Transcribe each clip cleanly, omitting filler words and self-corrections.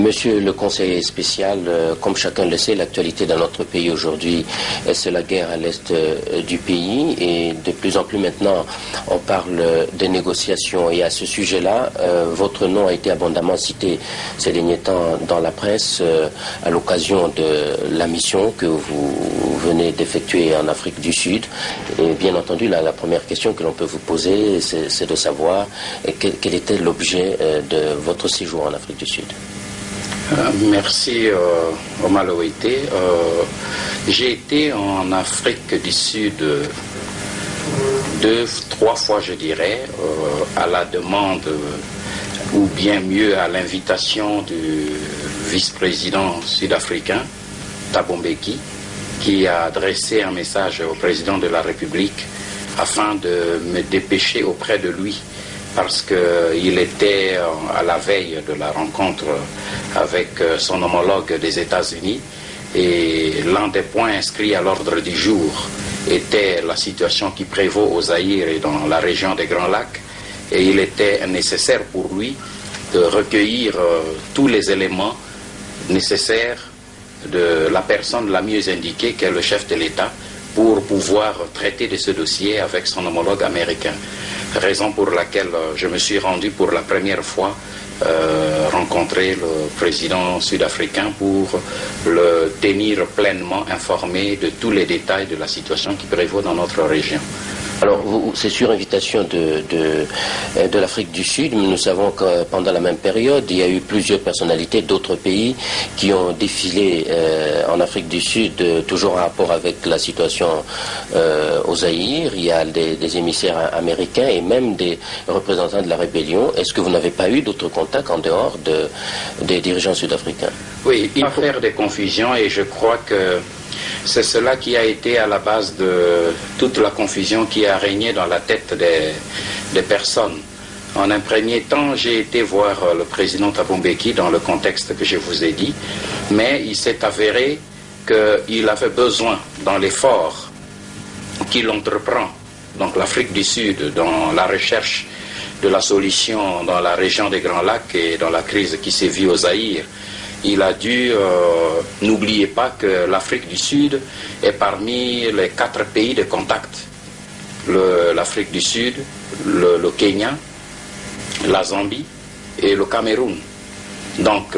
Monsieur le conseiller spécial, comme chacun le sait, l'actualité dans notre pays aujourd'hui, c'est la guerre à l'est du pays et de plus en plus maintenant on parle de négociations et à ce sujet-là, votre nom a été abondamment cité ces derniers temps dans la presse à l'occasion de la mission que vous venez d'effectuer en Afrique du Sud. Et bien entendu, la première question que l'on peut vous poser, c'est de savoir quel était l'objet de votre séjour en Afrique du Sud. Merci Omar Loïté. J'ai été en Afrique du Sud 2-3 fois, je dirais, à la demande ou bien mieux à l'invitation du vice-président sud-africain, Thabo Mbeki, qui a adressé un message au président de la République afin de me dépêcher auprès de lui, parce qu'il était à la veille de la rencontre avec son homologue des États-Unis et l'un des points inscrits à l'ordre du jour était la situation qui prévaut au Zaïre et dans la région des Grands Lacs, et il était nécessaire pour lui de recueillir tous les éléments nécessaires de la personne la mieux indiquée qu'est le chef de l'État pour pouvoir traiter de ce dossier avec son homologue américain. Raison pour laquelle je me suis rendu pour la première fois rencontrer le président sud-africain pour le tenir pleinement informé de tous les détails de la situation qui prévaut dans notre région. Alors, c'est sur invitation de l'Afrique du Sud, mais nous savons que pendant la même période, il y a eu plusieurs personnalités d'autres pays qui ont défilé en Afrique du Sud, toujours en rapport avec la situation au Zaïre. Il y a des émissaires américains et même des représentants de la rébellion. Est-ce que vous n'avez pas eu d'autres contacts en dehors des dirigeants sud-africains? Oui, il faut faire des confusions et je crois que c'est cela qui a été à la base de toute la confusion qui a régné dans la tête des personnes. En un premier temps, j'ai été voir le président Thabo Mbeki dans le contexte que je vous ai dit, mais il s'est avéré qu'il avait besoin, dans l'effort qu'il entreprend, donc l'Afrique du Sud, dans la recherche de la solution dans la région des Grands Lacs et dans la crise qui sévit au Zaïre, il a dû, n'oubliez pas que l'Afrique du Sud est parmi les 4 pays de contact. L'Afrique du Sud, le Kenya, la Zambie et le Cameroun. Donc,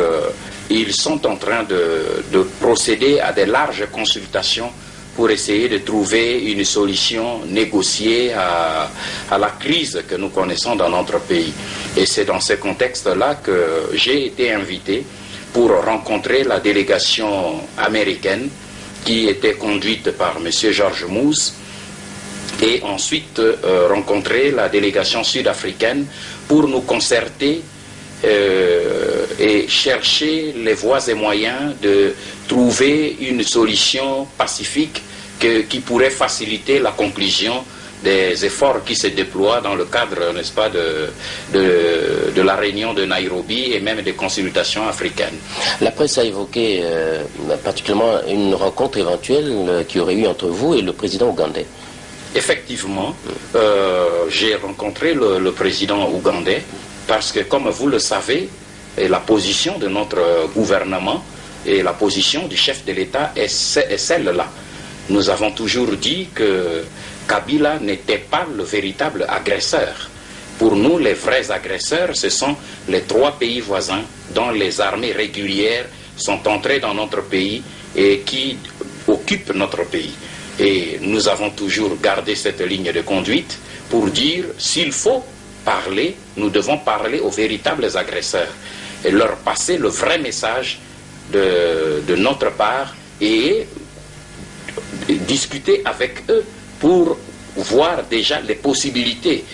ils sont en train de procéder à des larges consultations pour essayer de trouver une solution négociée à la crise que nous connaissons dans notre pays. Et c'est dans ce contexte-là que j'ai été invité pour rencontrer la délégation américaine qui était conduite par M. George Moose et ensuite rencontrer la délégation sud-africaine pour nous concerter et chercher les voies et moyens de trouver une solution pacifique qui pourrait faciliter la conclusion des efforts qui se déploient dans le cadre, n'est-ce pas, de la réunion de Nairobi et même des consultations africaines. La presse a évoqué particulièrement une rencontre éventuelle qui aurait eu entre vous et le président ougandais. Effectivement, j'ai rencontré le président ougandais parce que, comme vous le savez, la position de notre gouvernement et la position du chef de l'État est celle-là. Nous avons toujours dit que Kabila n'était pas le véritable agresseur. Pour nous, les vrais agresseurs, ce sont les 3 pays voisins dont les armées régulières sont entrées dans notre pays et qui occupent notre pays. Et nous avons toujours gardé cette ligne de conduite pour dire, s'il faut parler, nous devons parler aux véritables agresseurs et leur passer le vrai message de notre part et discuter avec eux pour voir déjà les possibilités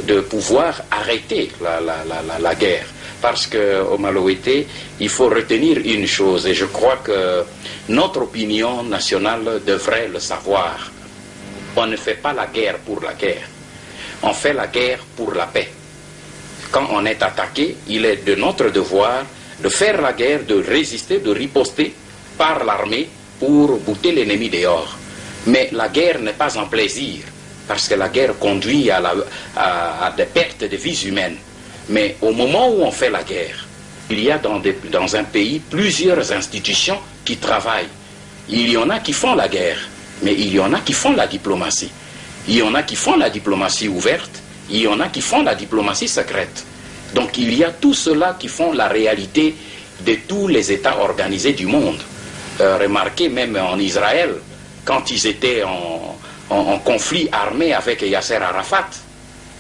de pouvoir arrêter la guerre. Parce que, Omar Loïté, il faut retenir une chose, et je crois que notre opinion nationale devrait le savoir. On ne fait pas la guerre pour la guerre. On fait la guerre pour la paix. Quand on est attaqué, il est de notre devoir de faire la guerre, de résister, de riposter par l'armée pour bouter l'ennemi dehors. Mais la guerre n'est pas un plaisir, parce que la guerre conduit à des pertes de vies humaines. Mais au moment où on fait la guerre, Il y a dans un pays plusieurs institutions qui travaillent. Il y en a qui font la guerre, mais il y en a qui font la diplomatie. Il y en a qui font la diplomatie ouverte, il y en a qui font la diplomatie secrète. Donc il y a tout cela qui font la réalité de tous les États organisés du monde. Remarquez même en Israël, quand ils étaient en conflit armé avec Yasser Arafat,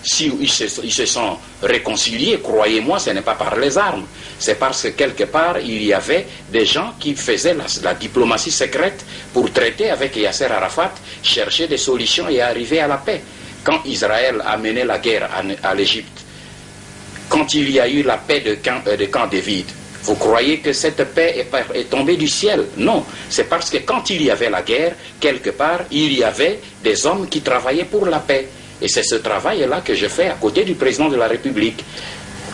si ils se sont réconciliés, croyez-moi, ce n'est pas par les armes. C'est parce que quelque part, il y avait des gens qui faisaient la diplomatie secrète pour traiter avec Yasser Arafat, chercher des solutions et arriver à la paix. Quand Israël a mené la guerre à l'Égypte, quand il y a eu la paix de Camp David, vous croyez que cette paix est tombée du ciel? Non, c'est parce que quand il y avait la guerre, quelque part, il y avait des hommes qui travaillaient pour la paix. Et c'est ce travail-là que je fais à côté du président de la République.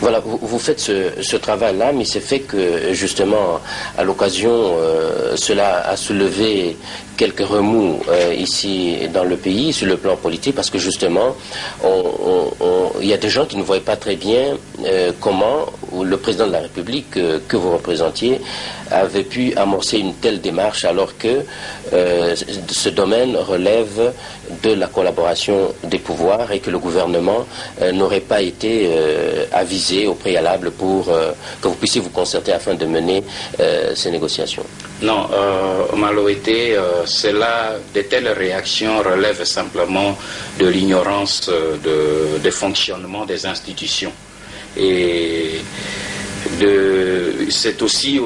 Voilà, vous faites ce travail-là, mais c'est fait que, justement, à l'occasion, cela a soulevé quelques remous ici dans le pays, sur le plan politique, parce que, justement, il y a des gens qui ne voyaient pas très bien comment le président de la République que vous représentiez avait pu amorcer une telle démarche, alors que ce domaine relève de la collaboration des pouvoirs et que le gouvernement n'aurait pas été avisé au préalable pour que vous puissiez vous concerter afin de mener ces négociations. Non, Maloété, de telles réactions relèvent simplement de l'ignorance de fonctionnement des institutions. Et c'est aussi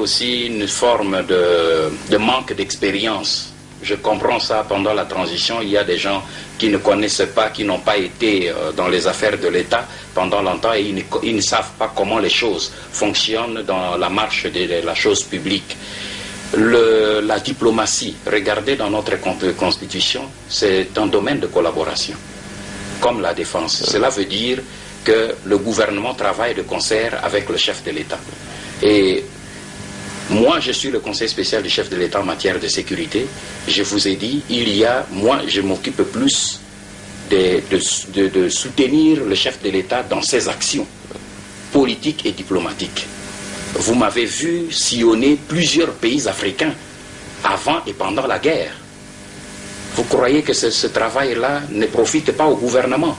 une forme de manque d'expérience. Je comprends ça, pendant la transition, il y a des gens qui ne connaissent pas, qui n'ont pas été dans les affaires de l'État pendant longtemps et ils ne savent pas comment les choses fonctionnent dans la marche de la chose publique. La diplomatie, regardez dans notre constitution, c'est un domaine de collaboration, comme la défense. Cela veut dire que le gouvernement travaille de concert avec le chef de l'État. Et moi, je suis le conseiller spécial du chef de l'État en matière de sécurité. Je vous ai dit, moi, je m'occupe plus de soutenir le chef de l'État dans ses actions politiques et diplomatiques. Vous m'avez vu sillonner plusieurs pays africains avant et pendant la guerre. Vous croyez que ce travail-là ne profite pas au gouvernement?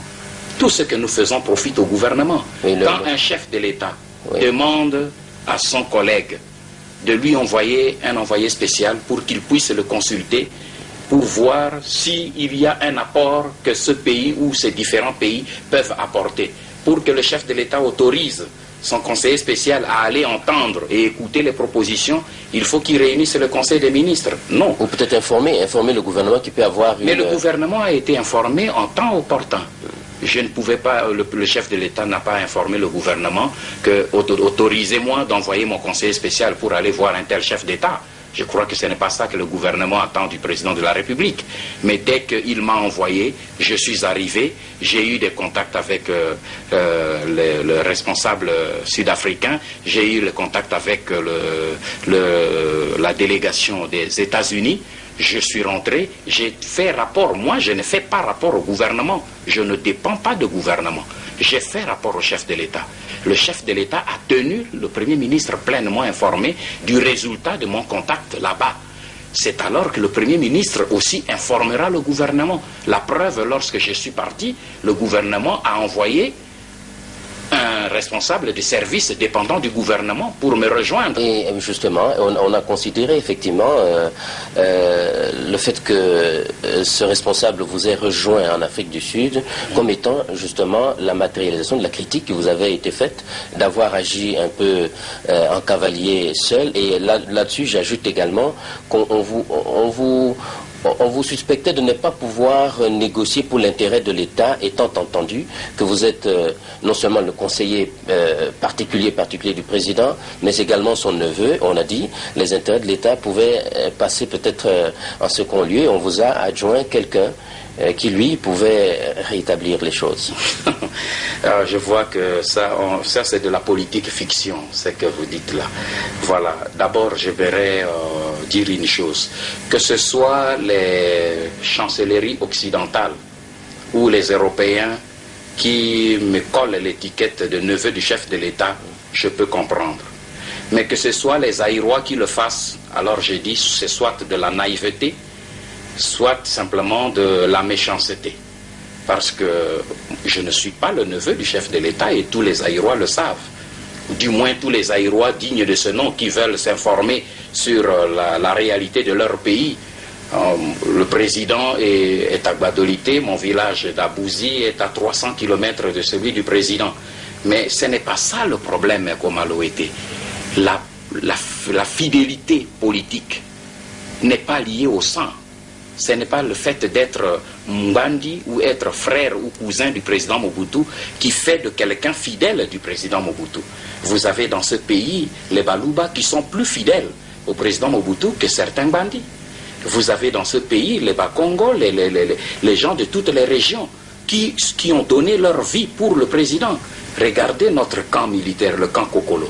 Tout ce que nous faisons profite au gouvernement. Quand un chef de l'État demande à son collègue de lui envoyer un envoyé spécial pour qu'il puisse le consulter, pour voir s'il y a un apport que ce pays ou ces différents pays peuvent apporter, pour que le chef de l'État autorise son conseiller spécial à aller entendre et écouter les propositions, il faut qu'il réunisse le conseil des ministres. Non. Ou peut-être informer le gouvernement qui peut avoir une... Mais le gouvernement a été informé en temps opportun. Je ne pouvais pas, le chef de l'État n'a pas informé le gouvernement que autorisez-moi d'envoyer mon conseiller spécial pour aller voir un tel chef d'État. Je crois que ce n'est pas ça que le gouvernement attend du président de la République. Mais dès qu'il m'a envoyé, je suis arrivé, j'ai eu des contacts avec le responsable sud-africain, j'ai eu le contact avec la délégation des États-Unis. Je suis rentré, j'ai fait rapport. Moi, je ne fais pas rapport au gouvernement. Je ne dépends pas de gouvernement. J'ai fait rapport au chef de l'État. Le chef de l'État a tenu le Premier ministre pleinement informé du résultat de mon contact là-bas. C'est alors que le Premier ministre aussi informera le gouvernement. La preuve, lorsque je suis parti, le gouvernement a envoyé un responsable de service dépendant du gouvernement pour me rejoindre. Et justement, on a considéré effectivement le fait que ce responsable vous ait rejoint en Afrique du Sud comme étant justement la matérialisation de la critique qui vous avait été faite d'avoir agi un peu en cavalier seul. Et là-dessus, j'ajoute également qu'on on vous suspectait de ne pas pouvoir négocier pour l'intérêt de l'État, étant entendu que vous êtes non seulement le conseiller particulier du président, mais également son neveu. On a dit les intérêts de l'État pouvaient passer peut-être en second lieu. On vous a adjoint quelqu'un qui, lui, pouvait rétablir les choses. Alors, je vois que ça c'est de la politique fiction, ce que vous dites là. Voilà. D'abord, je voudrais dire une chose. Que ce soit les chancelleries occidentales ou les Européens qui me collent l'étiquette de neveu du chef de l'État, je peux comprendre. Mais que ce soit les Aïrois qui le fassent, alors j'ai dit, c'est soit de la naïveté, soit simplement de la méchanceté. Parce que je ne suis pas le neveu du chef de l'État et tous les Aïrois le savent. Du moins tous les Aïrois dignes de ce nom qui veulent s'informer sur la réalité de leur pays. Le président est à Gbadolité, mon village d'Abouzi est à 300 km de celui du président. Mais ce n'est pas ça le problème, Komaloété. La fidélité politique n'est pas liée au sang. Ce n'est pas le fait d'être Mbandi ou être frère ou cousin du président Mobutu qui fait de quelqu'un fidèle du président Mobutu. Vous avez dans ce pays les Baluba qui sont plus fidèles au président Mobutu que certains bandits. Vous avez dans ce pays les Bakongo, les gens de toutes les régions qui ont donné leur vie pour le président. Regardez notre camp militaire, le camp Kokolo.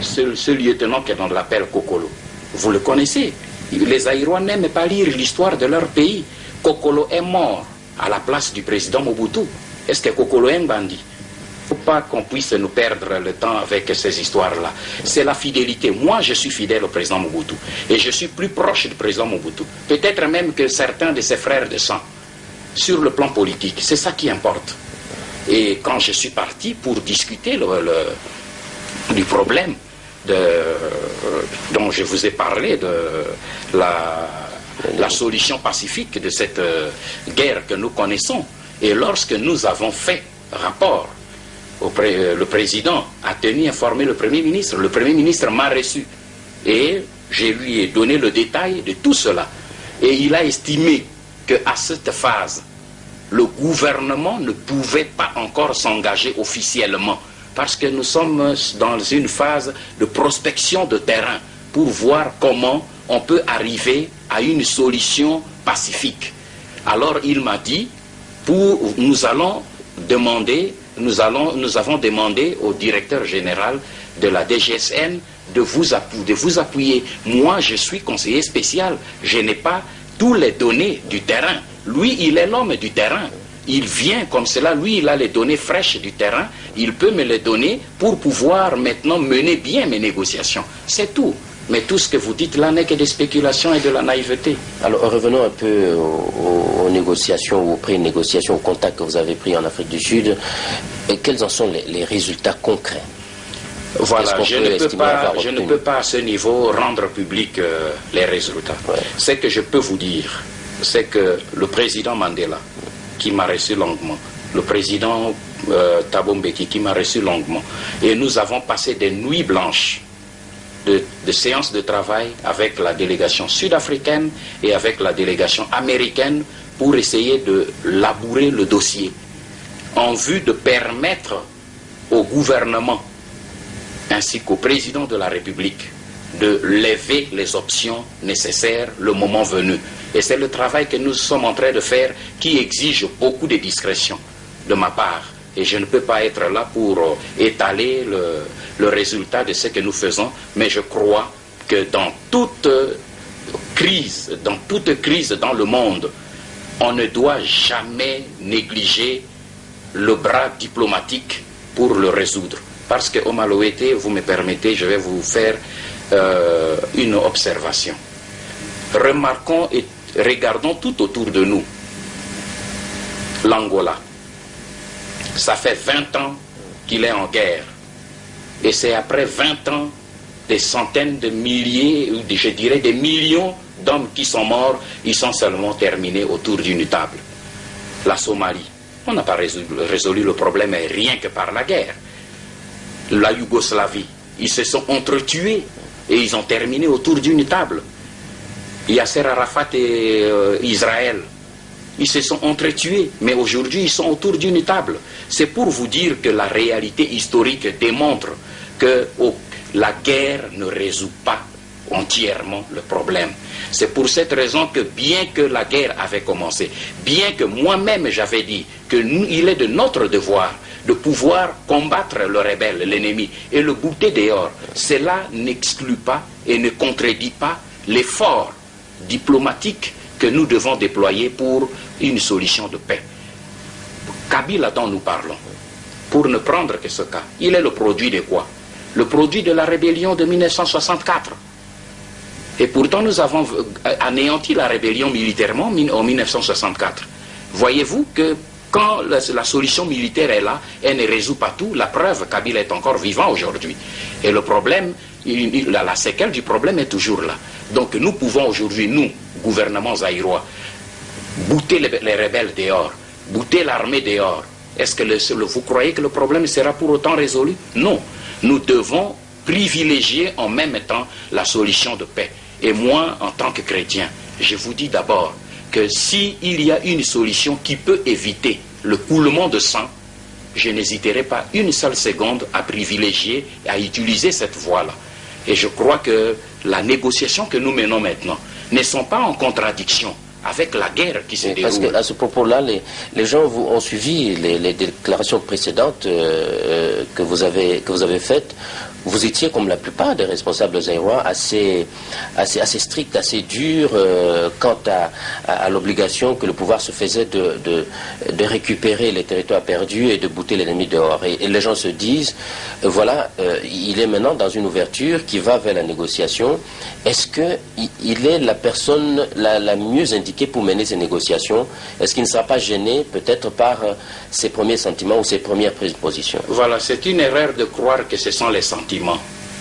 Ce lieutenant qu'on l'appelle Kokolo, vous le connaissez. Les Aïrois n'aiment pas lire l'histoire de leur pays. Kokolo est mort à la place du président Mobutu. Est-ce que Kokolo est un bandit? Il ne faut pas qu'on puisse nous perdre le temps avec ces histoires-là. C'est la fidélité. Moi, je suis fidèle au président Mobutu. Et je suis plus proche du président Mobutu. Peut-être même que certains de ses frères de sang. Sur le plan politique, c'est ça qui importe. Et quand je suis parti pour discuter du problème dont je vous ai parlé, de la solution pacifique de cette guerre que nous connaissons, et lorsque nous avons fait rapport, le président a tenu à informer le Premier ministre. Le Premier ministre m'a reçu et je lui ai donné le détail de tout cela. Et il a estimé qu'à cette phase, le gouvernement ne pouvait pas encore s'engager officiellement parce que nous sommes dans une phase de prospection de terrain pour voir comment on peut arriver à une solution pacifique. Alors il m'a dit, nous avons demandé au directeur général de la DGSN de vous appuyer. Moi, je suis conseiller spécial, je n'ai pas toutes les données du terrain. Lui, il est l'homme du terrain. Il vient comme cela, lui, il a les données fraîches du terrain, il peut me les donner pour pouvoir maintenant mener bien mes négociations. C'est tout. Mais tout ce que vous dites là n'est que des spéculations et de la naïveté. Alors revenons un peu aux négociations, aux pré-négociations, aux contacts que vous avez pris en Afrique du Sud. Et quels en sont les résultats concrets? Voilà, je ne peux pas à ce niveau rendre public les résultats. Ouais. Ce que je peux vous dire, c'est que le président Mandela, qui m'a reçu longuement, le président Thabo Mbeki, qui m'a reçu longuement, et nous avons passé des nuits blanches de séances de travail avec la délégation sud-africaine et avec la délégation américaine pour essayer de labourer le dossier en vue de permettre au gouvernement ainsi qu'au président de la République de lever les options nécessaires le moment venu. Et c'est le travail que nous sommes en train de faire qui exige beaucoup de discrétion de ma part. Et je ne peux pas être là pour étaler le résultat de ce que nous faisons, mais je crois que dans toute crise dans le monde, on ne doit jamais négliger le bras diplomatique pour le résoudre. Parce que Omaloété, vous me permettez, je vais vous faire une observation. Remarquons et regardons tout autour de nous. L'Angola. Ça fait 20 ans qu'il est en guerre. Et c'est après 20 ans, des centaines de milliers, je dirais des millions d'hommes qui sont morts, ils sont seulement terminés autour d'une table. La Somalie, on n'a pas résolu le problème rien que par la guerre. La Yougoslavie, ils se sont entretués et ils ont terminé autour d'une table. Yasser Arafat et Israël, ils se sont entretués, mais aujourd'hui ils sont autour d'une table. C'est pour vous dire que la réalité historique démontre que la guerre ne résout pas entièrement le problème. C'est pour cette raison que bien que la guerre avait commencé, bien que moi-même j'avais dit qu'il est de notre devoir de pouvoir combattre le rebelle, l'ennemi, et le bouter dehors, cela n'exclut pas et ne contredit pas l'effort diplomatique que nous devons déployer pour une solution de paix. Kabila dont nous parlons, pour ne prendre que ce cas, il est le produit de quoi? le produit de la rébellion de 1964. Et pourtant, nous avons anéanti la rébellion militairement en 1964. Voyez-vous que quand la solution militaire est là, elle ne résout pas tout. La preuve, Kabila est encore vivant aujourd'hui. Et le problème, la séquelle du problème est toujours là. Donc nous pouvons aujourd'hui, nous, gouvernement zaïrois, bouter les rebelles dehors, bouter l'armée dehors. Est-ce que vous croyez que le problème sera pour autant résolu? Non. Nous devons privilégier en même temps la solution de paix. Et moi, en tant que chrétien, je vous dis d'abord que s'il y a une solution qui peut éviter le coulement de sang, je n'hésiterai pas une seule seconde à privilégier et à utiliser cette voie-là. Et je crois que la négociation que nous menons maintenant ne sont pas en contradiction avec la guerre qui se déroule. Parce qu'à ce propos-là, les gens ont suivi les déclarations précédentes que vous avez faites. Vous étiez, comme la plupart des responsables zaïrois, assez stricts, assez durs quant à l'obligation que le pouvoir se faisait de récupérer les territoires perdus et de bouter l'ennemi dehors. Et les gens se disent, voilà, il est maintenant dans une ouverture qui va vers la négociation. Est-ce qu'il est la personne la mieux indiquée pour mener ces négociations? Est-ce qu'il ne sera pas gêné peut-être par ses premiers sentiments ou ses premières prises de position? Voilà, c'est une erreur de croire que ce sont les sentiments.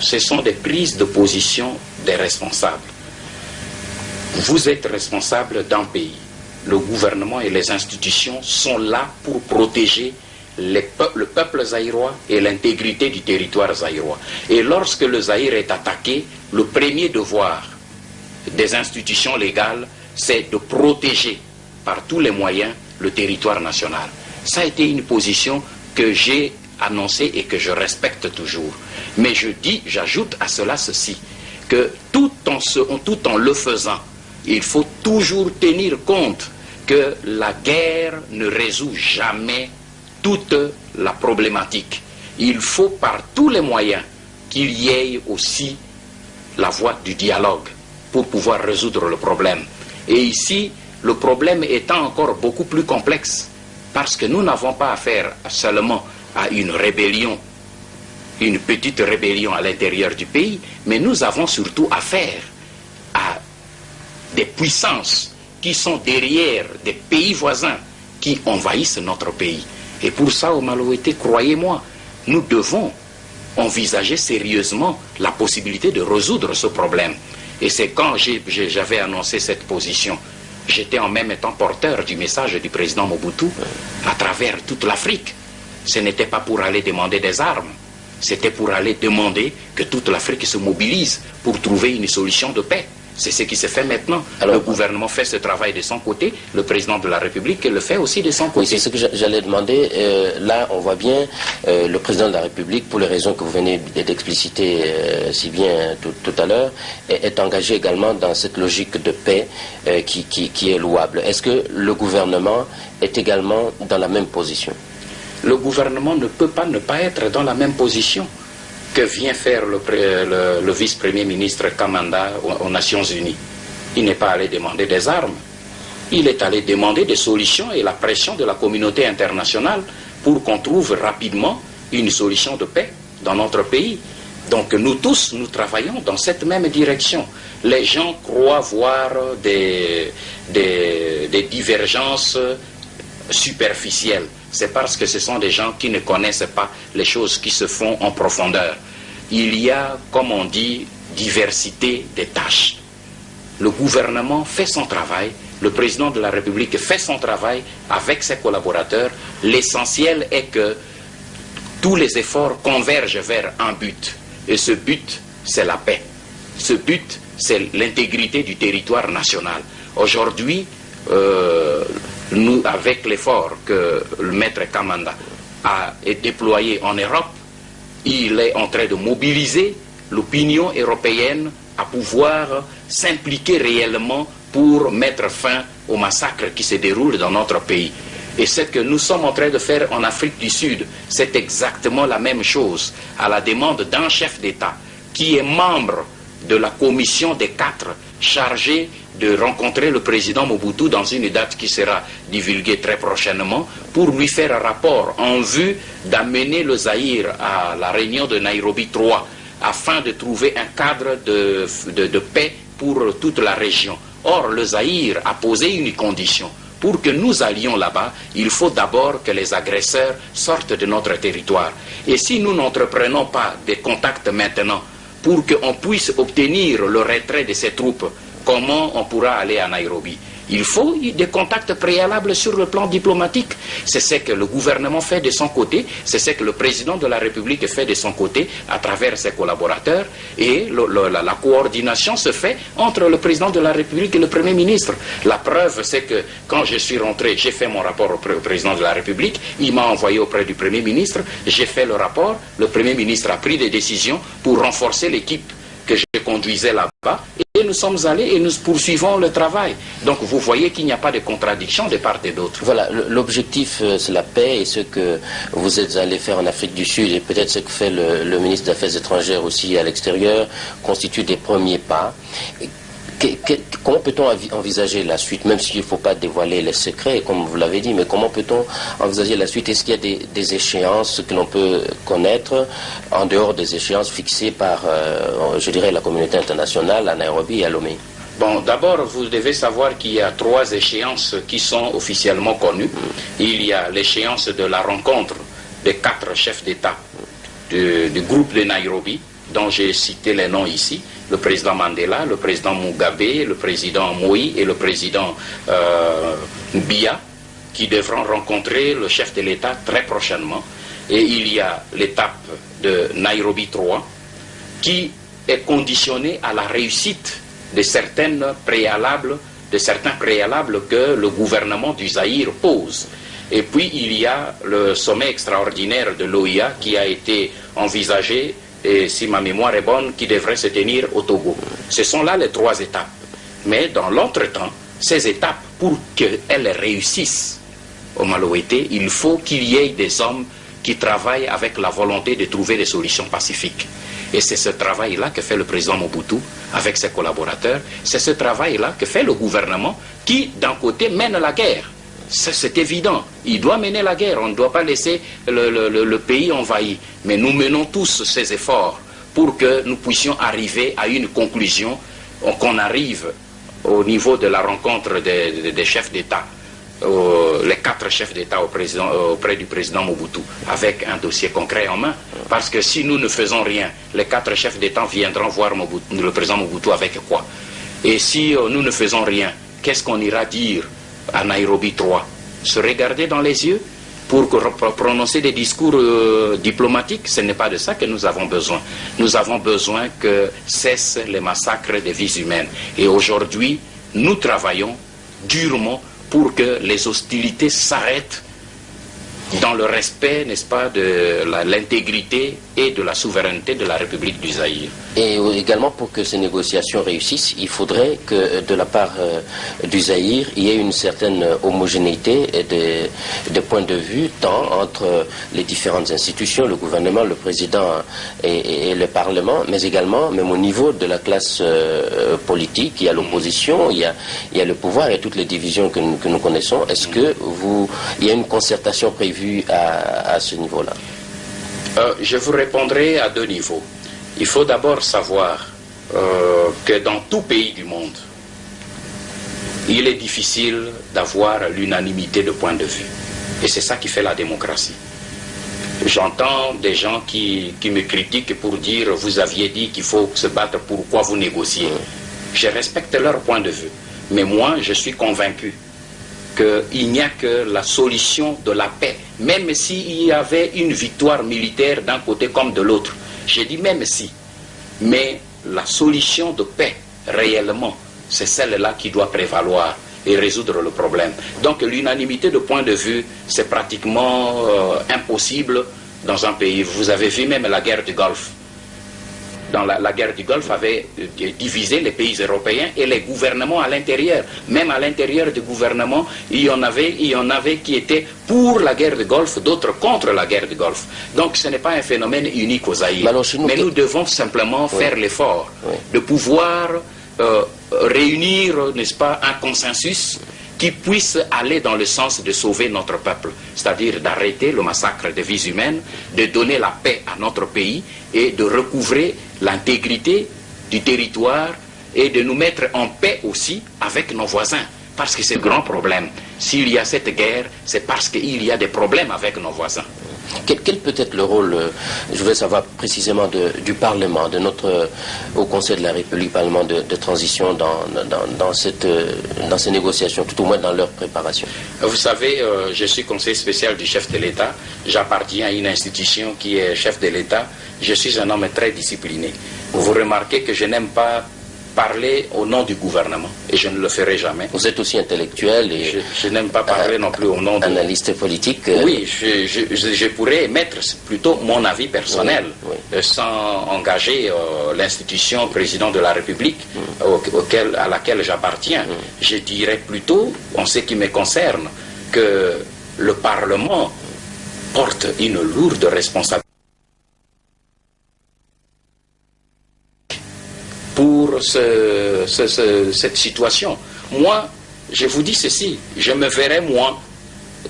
Ce sont des prises de position des responsables. Vous êtes responsable d'un pays. Le gouvernement et les institutions sont là pour protéger le peuple zaïrois et l'intégrité du territoire zaïrois. Et lorsque le Zaïre est attaqué, le premier devoir des institutions légales, c'est de protéger par tous les moyens le territoire national. Ça a été une position que j'ai annoncée et que je respecte toujours. Mais j'ajoute à cela ceci, que tout en le faisant, il faut toujours tenir compte que la guerre ne résout jamais toute la problématique. Il faut par tous les moyens qu'il y ait aussi la voie du dialogue pour pouvoir résoudre le problème. Et ici, le problème étant encore beaucoup plus complexe, parce que nous n'avons pas affaire seulement à une rébellion, une petite rébellion à l'intérieur du pays, mais nous avons surtout affaire à des puissances qui sont derrière des pays voisins qui envahissent notre pays. Et pour ça, au Malouété, croyez-moi, nous devons envisager sérieusement la possibilité de résoudre ce problème. Et c'est quand j'avais annoncé cette position, j'étais en même temps porteur du message du président Mobutu à travers toute l'Afrique. Ce n'était pas pour aller demander des armes, c'était pour aller demander que toute l'Afrique se mobilise pour trouver une solution de paix. C'est ce qui se fait maintenant. Alors, le gouvernement fait ce travail de son côté, le président de la République le fait aussi de son côté. Oui, c'est ce que j'allais demander. Là, on voit bien le président de la République, pour les raisons que vous venez d'expliciter si bien tout à l'heure, est engagé également dans cette logique de paix qui est louable. Est-ce que le gouvernement est également dans la même position? Le gouvernement ne peut pas ne pas être dans la même position que vient faire le vice-premier ministre Kamanda aux Nations Unies. Il n'est pas allé demander des armes. Il est allé demander des solutions et la pression de la communauté internationale pour qu'on trouve rapidement une solution de paix dans notre pays. Donc nous tous, nous travaillons dans cette même direction. Les gens croient voir des divergences superficielles. C'est parce que ce sont des gens qui ne connaissent pas les choses qui se font en profondeur. Il y a, comme on dit, diversité des tâches. Le gouvernement fait son travail, le président de la République fait son travail avec ses collaborateurs. L'essentiel est que tous les efforts convergent vers un but. Et ce but, c'est la paix. Ce but, c'est l'intégrité du territoire national. Aujourd'hui, nous, avec l'effort que le maître Kamanda a déployé en Europe, il est en train de mobiliser l'opinion européenne à pouvoir s'impliquer réellement pour mettre fin au massacre qui se déroule dans notre pays. Et ce que nous sommes en train de faire en Afrique du Sud, c'est exactement la même chose, à la demande d'un chef d'État qui est membre de la commission des 4 chargée de rencontrer le président Mobutu dans une date qui sera divulguée très prochainement pour lui faire un rapport en vue d'amener le Zaïre à la réunion de Nairobi 3 afin de trouver un cadre de paix pour toute la région. Or, le Zaïre a posé une condition. Pour que nous allions là-bas, il faut d'abord que les agresseurs sortent de notre territoire. Et si nous n'entreprenons pas des contacts maintenant pour qu'on puisse obtenir le retrait de ces troupes, comment on pourra aller à Nairobi? Il faut des contacts préalables sur le plan diplomatique. C'est ce que le gouvernement fait de son côté, c'est ce que le président de la République fait de son côté à travers ses collaborateurs, et la coordination se fait entre le président de la République et le Premier ministre. La preuve, c'est que quand je suis rentré, j'ai fait mon rapport au président de la République, il m'a envoyé auprès du Premier ministre, j'ai fait le rapport, le Premier ministre a pris des décisions pour renforcer l'équipe que je conduisais là-bas, et nous sommes allés et nous poursuivons le travail. Donc vous voyez qu'il n'y a pas de contradiction de part et d'autre. Voilà, l'objectif c'est la paix, et ce que vous êtes allé faire en Afrique du Sud, et peut-être ce que fait le ministre des Affaires étrangères aussi à l'extérieur, constitue des premiers pas. Comment peut-on envisager la suite, même s'il ne faut pas dévoiler les secrets, comme vous l'avez dit, mais comment peut-on envisager la suite? Est-ce qu'il y a des échéances que l'on peut connaître en dehors des échéances fixées par, je dirais, la communauté internationale à Nairobi et à Lomé? Bon, d'abord, vous devez savoir qu'il y a 3 échéances qui sont officiellement connues. Il y a l'échéance de la rencontre des 4 chefs d'État du groupe de Nairobi, dont j'ai cité les noms ici, le président Mandela, le président Mugabe, le président Moi et le président Biya, qui devront rencontrer le chef de l'État très prochainement. Et il y a l'étape de Nairobi 3, qui est conditionnée à la réussite de certains préalables que le gouvernement du Zaïre pose. Et puis il y a le sommet extraordinaire de l'OIA qui a été envisagé, et si ma mémoire est bonne, qui devrait se tenir au Togo. Ce sont là les 3 étapes. Mais dans l'entretemps, ces étapes, pour qu'elles réussissent au Maloété, il faut qu'il y ait des hommes qui travaillent avec la volonté de trouver des solutions pacifiques. Et c'est ce travail-là que fait le président Mobutu avec ses collaborateurs. C'est ce travail-là que fait le gouvernement qui, d'un côté, mène la guerre. C'est évident, il doit mener la guerre, on ne doit pas laisser le pays envahi. Mais nous menons tous ces efforts pour que nous puissions arriver à une conclusion, qu'on arrive au niveau de la rencontre des chefs d'État, les 4 chefs d'État auprès du président Mobutu, avec un dossier concret en main. Parce que si nous ne faisons rien, les 4 chefs d'État viendront voir le président Mobutu avec quoi? Et si nous ne faisons rien, qu'est-ce qu'on ira dire à Nairobi 3? Se regarder dans les yeux pour prononcer des discours diplomatiques? Ce n'est pas de ça que nous avons besoin. Nous avons besoin que cessent les massacres des vies humaines. Et aujourd'hui, nous travaillons durement pour que les hostilités s'arrêtent dans le respect, n'est-ce pas, de l'intégrité et de la souveraineté de la République du Zaïre. Et également, pour que ces négociations réussissent, il faudrait que de la part du Zaïre, il y ait une certaine homogénéité de points de vue, tant entre les différentes institutions, le gouvernement, le président et le Parlement, mais également, même au niveau de la classe politique, il y a l'opposition, il y a le pouvoir et toutes les divisions que nous connaissons. Est-ce que il y a une concertation prévue à ce niveau-là? Je vous répondrai à 2 niveaux. Il faut d'abord savoir que dans tout pays du monde, il est difficile d'avoir l'unanimité de point de vue. Et c'est ça qui fait la démocratie. J'entends des gens qui me critiquent pour dire « vous aviez dit qu'il faut se battre, pourquoi vous négociez ?» Je respecte leur point de vue. Mais moi, je suis convaincu qu'il n'y a que la solution de la paix, même s'il y avait une victoire militaire d'un côté comme de l'autre. J'ai dit même si. Mais la solution de paix, réellement, c'est celle-là qui doit prévaloir et résoudre le problème. Donc l'unanimité de point de vue, c'est pratiquement impossible dans un pays. Vous avez vu même la guerre du Golfe. Dans la guerre du Golfe avait divisé les pays européens et les gouvernements à l'intérieur. Même à l'intérieur du gouvernement, il y en avait qui étaient pour la guerre du Golfe, d'autres contre la guerre du Golfe. Donc ce n'est pas un phénomène unique au Zaïre. Mais nous devons simplement faire l'effort de pouvoir réunir, n'est-ce pas, un consensus qui puisse aller dans le sens de sauver notre peuple, c'est-à-dire d'arrêter le massacre des vies humaines, de donner la paix à notre pays et de recouvrer l'intégrité du territoire et de nous mettre en paix aussi avec nos voisins. Parce que c'est le grand problème. S'il y a cette guerre, c'est parce qu'il y a des problèmes avec nos voisins. Quel peut être le rôle, je voudrais savoir précisément du Parlement, au Conseil de la République, Parlement de transition dans ces négociations, tout au moins dans leur préparation? Vous savez, je suis conseiller spécial du chef de l'État, j'appartiens à une institution qui est chef de l'État, je suis un homme très discipliné. Vous remarquez que je n'aime pas parler au nom du gouvernement et je ne le ferai jamais. Vous êtes aussi intellectuel et je n'aime pas parler non plus au nom de... Analyste politique. Oui, je pourrais émettre plutôt mon avis personnel, sans engager l'institution président de la République à laquelle j'appartiens. Je dirais plutôt, en ce qui me concerne, que le Parlement porte une lourde responsabilité pour cette situation. Moi, je vous dis ceci, je me verrais, moi,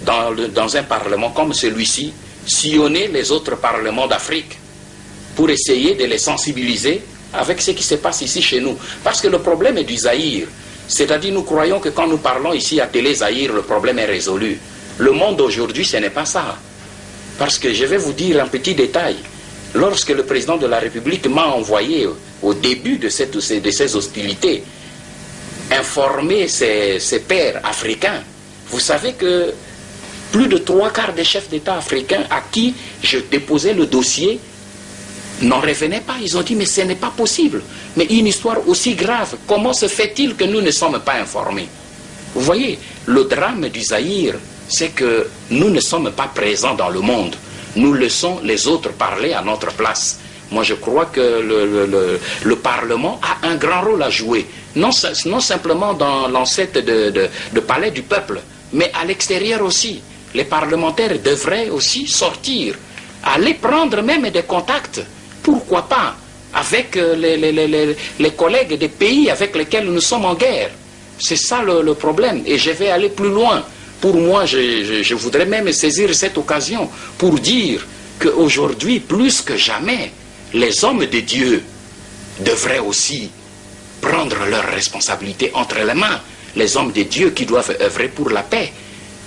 dans un parlement comme celui-ci, sillonner les autres parlements d'Afrique pour essayer de les sensibiliser avec ce qui se passe ici chez nous. Parce que le problème est du Zaïre. C'est-à-dire, nous croyons que quand nous parlons ici à Télé Zaïre, le problème est résolu. Le monde d'aujourd'hui, ce n'est pas ça. Parce que je vais vous dire un petit détail. Lorsque le président de la République m'a envoyé au début de ces hostilités informer ses pairs africains, vous savez que plus de 3/4 des chefs d'État africains à qui je déposais le dossier n'en revenaient pas. Ils ont dit mais ce n'est pas possible. Mais une histoire aussi grave, comment se fait-il que nous ne sommes pas informés? Vous voyez, le drame du Zaïre, c'est que nous ne sommes pas présents dans le monde. Nous laissons les autres parler à notre place. Moi, je crois que le Parlement a un grand rôle à jouer. Non simplement dans l'ancêtre de palais du peuple, mais à l'extérieur aussi. Les parlementaires devraient aussi sortir, aller prendre même des contacts. Pourquoi pas avec les collègues des pays avec lesquels nous sommes en guerre. C'est ça le problème. Et je vais aller plus loin. Pour moi, je voudrais même saisir cette occasion pour dire qu'aujourd'hui, plus que jamais, les hommes de Dieu devraient aussi prendre leurs responsabilités entre les mains. Les hommes de Dieu qui doivent œuvrer pour la paix.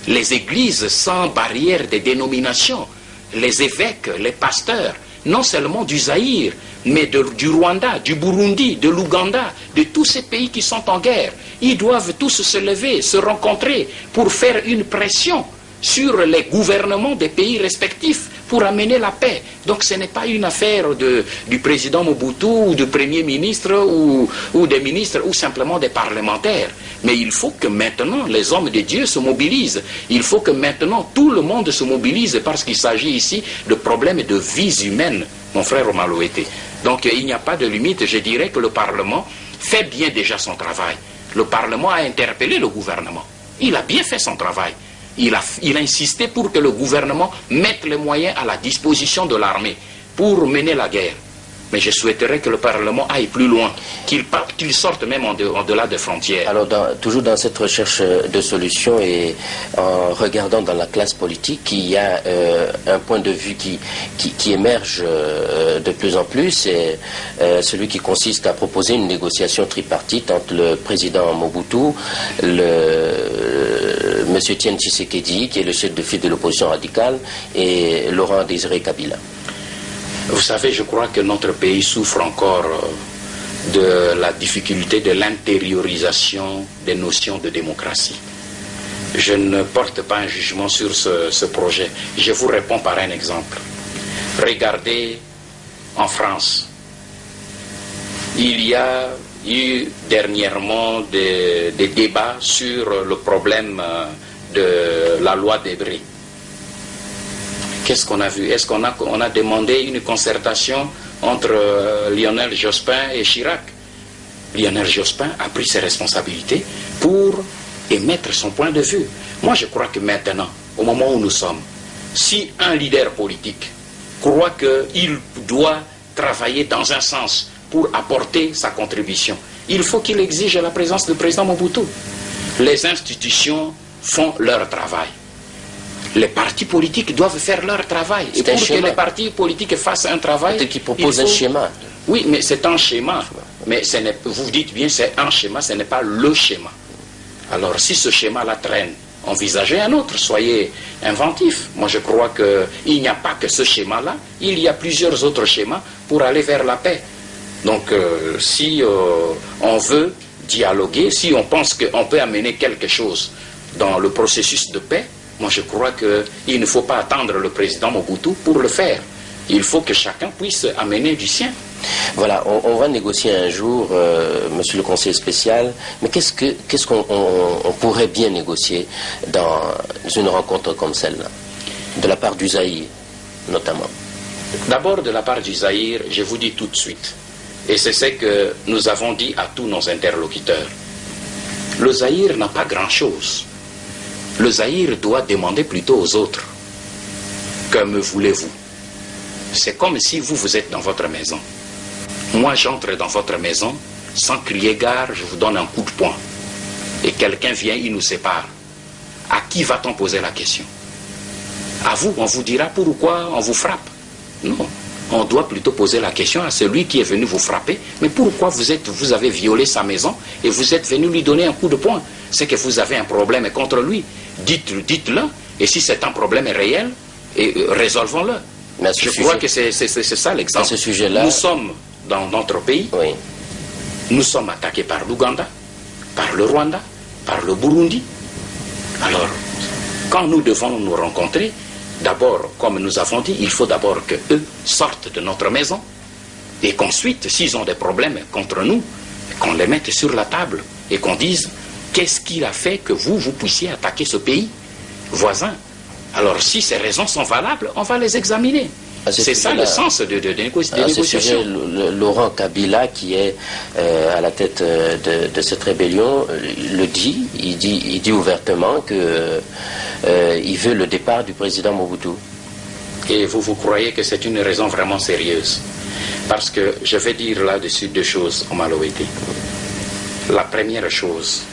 Les églises sans barrière de dénomination. Les évêques, les pasteurs, non seulement du Zaïre, mais du Rwanda, du Burundi, de l'Ouganda, de tous ces pays qui sont en guerre. Ils doivent tous se lever, se rencontrer pour faire une pression sur les gouvernements des pays respectifs pour amener la paix. Donc ce n'est pas une affaire du président Mobutu ou du premier ministre ou des ministres ou simplement des parlementaires. Mais il faut que maintenant les hommes de Dieu se mobilisent. Il faut que maintenant tout le monde se mobilise parce qu'il s'agit ici de problèmes de vies humaines, mon frère Omalouété. Donc il n'y a pas de limite. Je dirais que le Parlement fait bien déjà son travail. Le Parlement a interpellé le gouvernement. Il a bien fait son travail. Il a insisté pour que le gouvernement mette les moyens à la disposition de l'armée pour mener la guerre. Mais je souhaiterais que le Parlement aille plus loin, qu'il sorte même en delà des frontières. Alors, toujours dans cette recherche de solutions et en regardant dans la classe politique, il y a un point de vue qui émerge de plus en plus, c'est celui qui consiste à proposer une négociation tripartite entre le président Mobutu, M. Etienne Tshisekedi, qui est le chef de file de l'opposition radicale, et Laurent Désiré Kabila. Vous savez, je crois que notre pays souffre encore de la difficulté de l'intériorisation des notions de démocratie. Je ne porte pas un jugement sur ce projet. Je vous réponds par un exemple. Regardez en France. Il y a eu dernièrement des débats sur le problème de la loi Debré. Qu'est-ce qu'on a vu? Est-ce qu'on a demandé une concertation entre Lionel Jospin et Chirac? Lionel Jospin a pris ses responsabilités pour émettre son point de vue. Moi, je crois que maintenant, au moment où nous sommes, si un leader politique croit qu'il doit travailler dans un sens pour apporter sa contribution, il faut qu'il exige la présence du président Mobutu. Les institutions font leur travail. Les partis politiques doivent faire leur travail. Et pour que les partis politiques fassent un travail... Peut-être qu'ils proposent un schéma. Oui, mais c'est un schéma. Mais vous dites bien, c'est un schéma, ce n'est pas le schéma. Alors, si ce schéma-là traîne, envisagez un autre, soyez inventifs. Moi, je crois qu'il n'y a pas que ce schéma-là, il y a plusieurs autres schémas pour aller vers la paix. Donc, si on veut dialoguer, si on pense qu'on peut amener quelque chose dans le processus de paix, moi, je crois qu'il ne faut pas attendre le président Mobutu pour le faire. Il faut que chacun puisse amener du sien. Voilà, on va négocier un jour, monsieur le conseiller spécial, mais qu'est-ce qu'on pourrait bien négocier dans une rencontre comme celle-là, de la part du Zaïre, notamment? D'abord, de la part du Zaïre, je vous dis tout de suite, et c'est ce que nous avons dit à tous nos interlocuteurs, le Zaïre n'a pas grand-chose. Le Zaïre doit demander plutôt aux autres, que me voulez-vous? C'est comme si vous êtes dans votre maison. Moi, j'entre dans votre maison, sans crier gare, je vous donne un coup de poing. Et quelqu'un vient, il nous sépare. À qui va-t-on poser la question? À vous, on vous dira pourquoi on vous frappe. Non, on doit plutôt poser la question à celui qui est venu vous frapper. Mais pourquoi vous avez violé sa maison et vous êtes venu lui donner un coup de poing? C'est que vous avez un problème contre lui. Dites-le, et si c'est un problème réel, résolvons-le. Je crois que c'est ça l'exemple. À ce sujet-là, nous sommes dans notre pays, oui. Nous sommes attaqués par l'Ouganda, par le Rwanda, par le Burundi. Alors, quand nous devons nous rencontrer, d'abord, comme nous avons dit, il faut d'abord qu'eux sortent de notre maison et qu'ensuite, s'ils ont des problèmes contre nous, qu'on les mette sur la table et qu'on dise qu'est-ce qu'il a fait que vous puissiez attaquer ce pays voisin. Alors, si ces raisons sont valables, on va les examiner. C'est ça le sens des négociations. Laurent Kabila, qui est à la tête de cette rébellion, le dit. Il dit ouvertement qu'il veut le départ du président Mobutu. Et vous croyez que c'est une raison vraiment sérieuse? Parce que je vais dire là-dessus deux choses, Omar Owete. La première chose,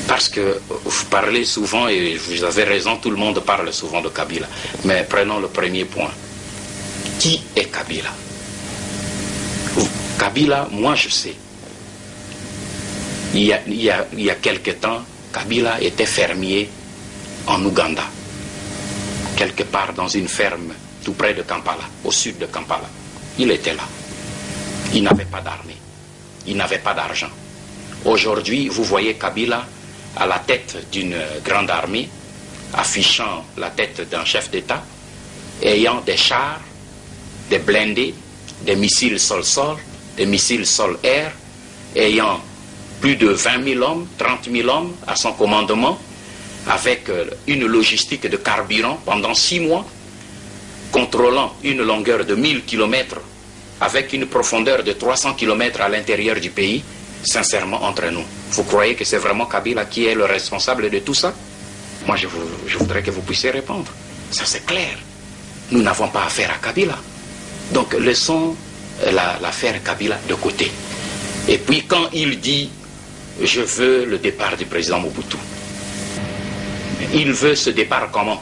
parce que vous parlez souvent, et vous avez raison, tout le monde parle souvent de Kabila. Mais prenons le premier point. Qui est Kabila? Kabila, moi je sais. Il y a quelque temps, Kabila était fermier en Ouganda. Quelque part dans une ferme tout près de Kampala, au sud de Kampala. Il était là. Il n'avait pas d'armée. Il n'avait pas d'argent. Aujourd'hui, vous voyez Kabila à la tête d'une grande armée, affichant la tête d'un chef d'État, ayant des chars, des blindés, des missiles sol-sol, des missiles sol-air, ayant plus de 20 000 hommes, 30 000 hommes à son commandement, avec une logistique de carburant pendant 6 mois, contrôlant une longueur de 1000 km, avec une profondeur de 300 km à l'intérieur du pays. Sincèrement, entre nous, vous croyez que c'est vraiment Kabila qui est le responsable de tout ça? Moi, je voudrais que vous puissiez répondre. Ça, c'est clair. Nous n'avons pas affaire à Kabila. Donc, laissons l'affaire Kabila de côté. Et puis, quand il dit « je veux le départ du président Mobutu », il veut ce départ comment?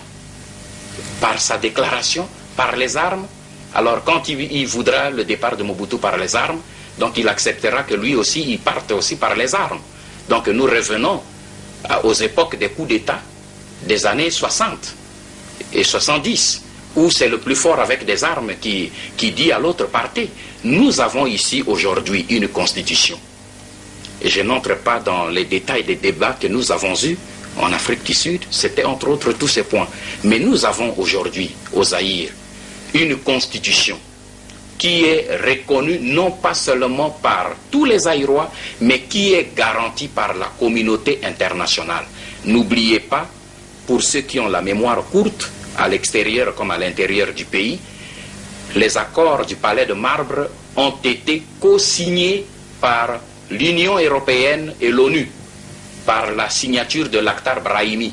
Par sa déclaration? Par les armes? Alors, quand il voudra le départ de Mobutu par les armes, donc il acceptera que lui aussi, il parte aussi par les armes. Donc nous revenons aux époques des coups d'État des années 60 et 70, où c'est le plus fort avec des armes qui dit à l'autre partez. Nous avons ici aujourd'hui une constitution. Et je n'entre pas dans les détails des débats que nous avons eus en Afrique du Sud, c'était entre autres tous ces points. Mais nous avons aujourd'hui, au Zaïre, une constitution qui est reconnue non pas seulement par tous les Zaïrois, mais qui est garantie par la communauté internationale. N'oubliez pas, pour ceux qui ont la mémoire courte, à l'extérieur comme à l'intérieur du pays, les accords du Palais de Marbre ont été co-signés par l'Union européenne et l'ONU, par la signature de l'Akhtar Brahimi,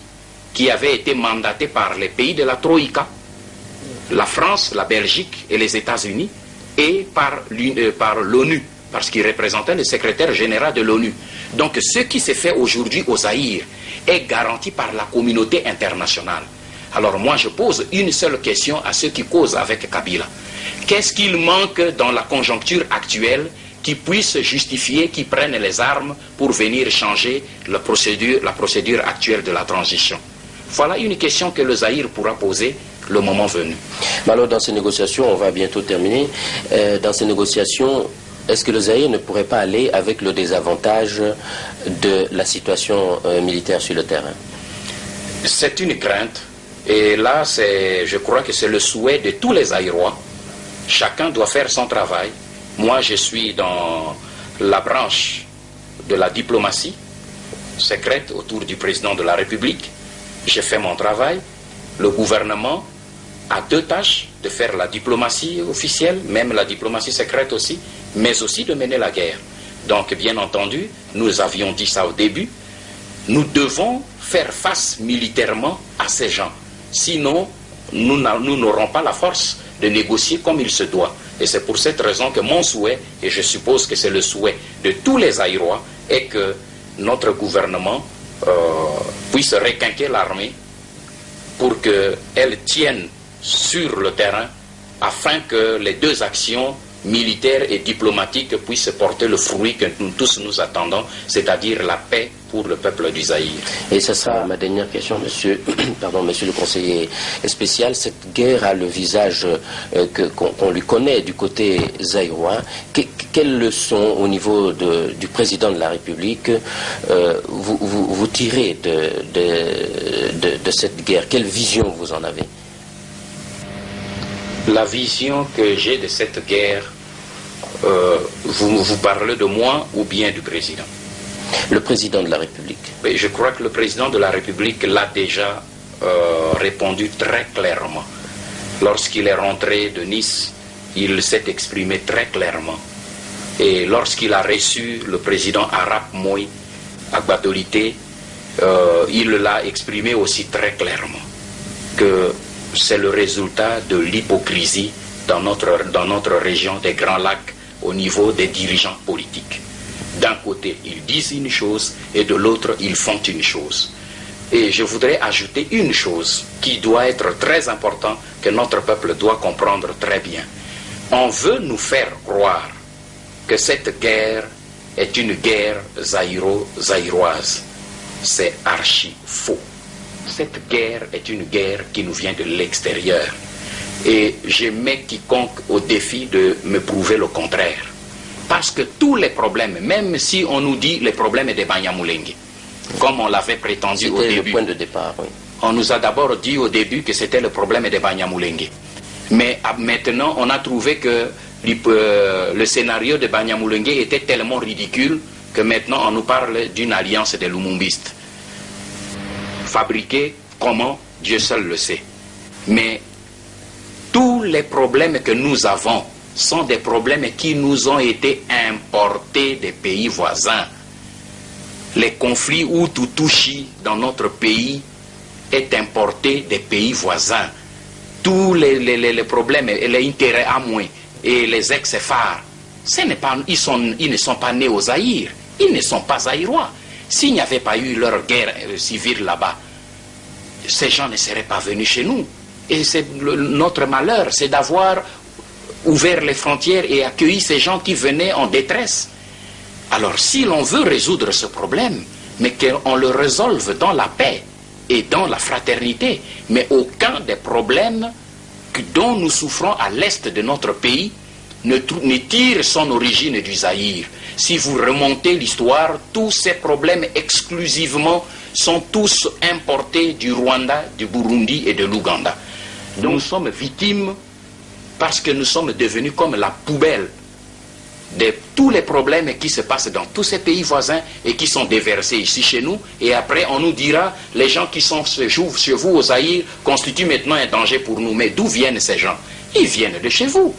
qui avait été mandaté par les pays de la Troïka, la France, la Belgique et les États-Unis, et par l'ONU, parce qu'il représentait le secrétaire général de l'ONU. Donc ce qui s'est fait aujourd'hui au Zaïre est garanti par la communauté internationale. Alors moi je pose une seule question à ceux qui causent avec Kabila. Qu'est-ce qu'il manque dans la conjoncture actuelle qui puisse justifier qu'ils prennent les armes pour venir changer la procédure actuelle de la transition? Voilà une question que le Zaïre pourra poser le moment venu. Alors dans ces négociations, on va bientôt terminer, dans ces négociations, est-ce que le Zaïre ne pourrait pas aller avec le désavantage de la situation militaire sur le terrain? C'est une crainte. Et là, je crois que c'est le souhait de tous les Zaïrois. Chacun doit faire son travail. Moi, je suis dans la branche de la diplomatie secrète autour du président de la République. J'ai fait mon travail. Le gouvernement a deux tâches, de faire la diplomatie officielle, même la diplomatie secrète aussi, mais aussi de mener la guerre. Donc, bien entendu, nous avions dit ça au début, nous devons faire face militairement à ces gens. Sinon, nous n'aurons pas la force de négocier comme il se doit. Et c'est pour cette raison que mon souhait, et je suppose que c'est le souhait de tous les Zaïrois, est que notre gouvernement puisse requinquer l'armée pour qu'elle tienne sur le terrain afin que les deux actions militaires et diplomatiques puissent porter le fruit que nous tous nous attendons, c'est-à-dire la paix pour le peuple du Zaïre. Et ce sera ma dernière question, monsieur, monsieur le conseiller spécial. Cette guerre a le visage qu'on lui connaît du côté zaïrois. Quelles leçons au niveau du président de la République vous tirez de cette guerre? Quelle vision vous en avez? La vision que j'ai de cette guerre, vous parlez de moi ou bien du président? Le président de la République. Mais je crois que le président de la République l'a déjà répondu très clairement. Lorsqu'il est rentré de Nice, il s'est exprimé très clairement. Et lorsqu'il a reçu le président Arap Moi à Gbadolité, il l'a exprimé aussi très clairement que c'est le résultat de l'hypocrisie dans notre région des Grands Lacs au niveau des dirigeants politiques. D'un côté, ils disent une chose et de l'autre, ils font une chose. Et je voudrais ajouter une chose qui doit être très importante, que notre peuple doit comprendre très bien. On veut nous faire croire que cette guerre est une guerre zaïroise. C'est archi faux. Cette guerre est une guerre qui nous vient de l'extérieur. Et je mets quiconque au défi de me prouver le contraire. Parce que tous les problèmes, même si on nous dit les problèmes des Banyamulenge, comme on l'avait prétendu au début. C'était le point de départ, oui. On nous a d'abord dit au début que c'était le problème des Banyamulenge. Mais maintenant, on a trouvé que le scénario de Banyamulenge était tellement ridicule que maintenant on nous parle d'une alliance des Lumumbistes. Fabriquée comment, Dieu seul le sait. Mais tous les problèmes que nous avons sont des problèmes qui nous ont été importés des pays voisins. Les conflits Hutu-Tutsi dans notre pays est importé des pays voisins. Tous les problèmes, les intérêts amoués et les ex-phares, ils ne sont pas nés au Zaïre, ils ne sont pas zaïrois. S'il n'y avait pas eu leur guerre civile là-bas, ces gens ne seraient pas venus chez nous. Et c'est notre malheur, c'est d'avoir ouvert les frontières et accueilli ces gens qui venaient en détresse. Alors si l'on veut résoudre ce problème, mais qu'on le résolve dans la paix et dans la fraternité, mais aucun des problèmes dont nous souffrons à l'est de notre pays ne tire son origine du Zaïre. Si vous remontez l'histoire, tous ces problèmes exclusivement sont tous importés du Rwanda, du Burundi et de l'Ouganda. Donc nous sommes victimes parce que nous sommes devenus comme la poubelle de tous les problèmes qui se passent dans tous ces pays voisins et qui sont déversés ici chez nous. Et après, on nous dira, les gens qui sont chez vous au Zaïre constituent maintenant un danger pour nous. Mais d'où viennent ces gens? Ils viennent de chez vous.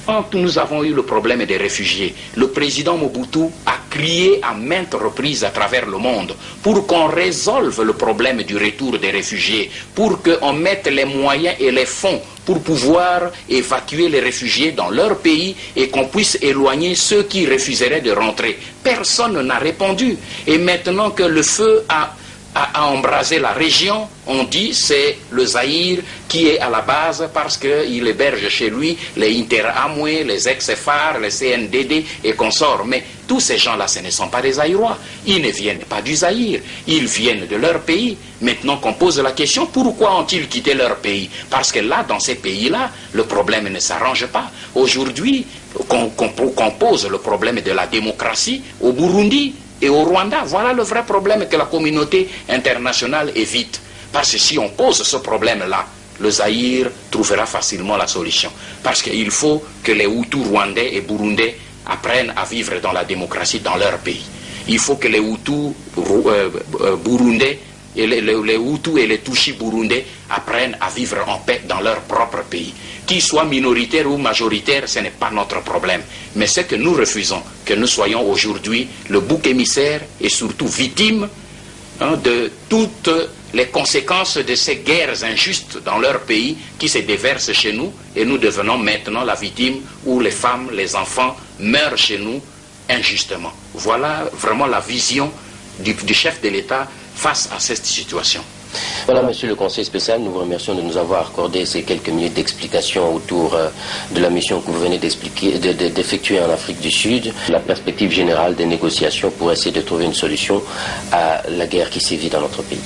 Quand nous avons eu le problème des réfugiés, le président Mobutu a crié à maintes reprises à travers le monde pour qu'on résolve le problème du retour des réfugiés, pour qu'on mette les moyens et les fonds pour pouvoir évacuer les réfugiés dans leur pays et qu'on puisse éloigner ceux qui refuseraient de rentrer. Personne n'a répondu. Et maintenant que le feu a embrasé la région, on dit c'est le Zaïre qui est à la base parce qu'il héberge chez lui les Interamwe, les ex-FAR, les CNDD et consorts. Mais tous ces gens-là, ce ne sont pas des Zaïrois. Ils ne viennent pas du Zaïre. Ils viennent de leur pays. Maintenant qu'on pose la question, pourquoi ont-ils quitté leur pays? Parce que là, dans ces pays-là, le problème ne s'arrange pas. Aujourd'hui, qu'on pose le problème de la démocratie au Burundi et au Rwanda, voilà le vrai problème que la communauté internationale évite. Parce que si on pose ce problème-là, le Zaïre trouvera facilement la solution. Parce qu'il faut que les Hutus rwandais et burundais apprennent à vivre dans la démocratie dans leur pays. Il faut que les Hutus burundais et les Hutus et les Tutsis burundais apprennent à vivre en paix dans leur propre pays. Qu'ils soient minoritaires ou majoritaires, ce n'est pas notre problème. Mais c'est que nous refusons que nous soyons aujourd'hui le bouc émissaire et surtout victimes de toutes les conséquences de ces guerres injustes dans leur pays qui se déversent chez nous et nous devenons maintenant la victime où les femmes, les enfants meurent chez nous injustement. Voilà vraiment la vision du chef de l'État face à cette situation. Voilà, monsieur le conseiller spécial, nous vous remercions de nous avoir accordé ces quelques minutes d'explication autour de la mission que vous venez d'effectuer en Afrique du Sud, la perspective générale des négociations pour essayer de trouver une solution à la guerre qui sévit dans notre pays.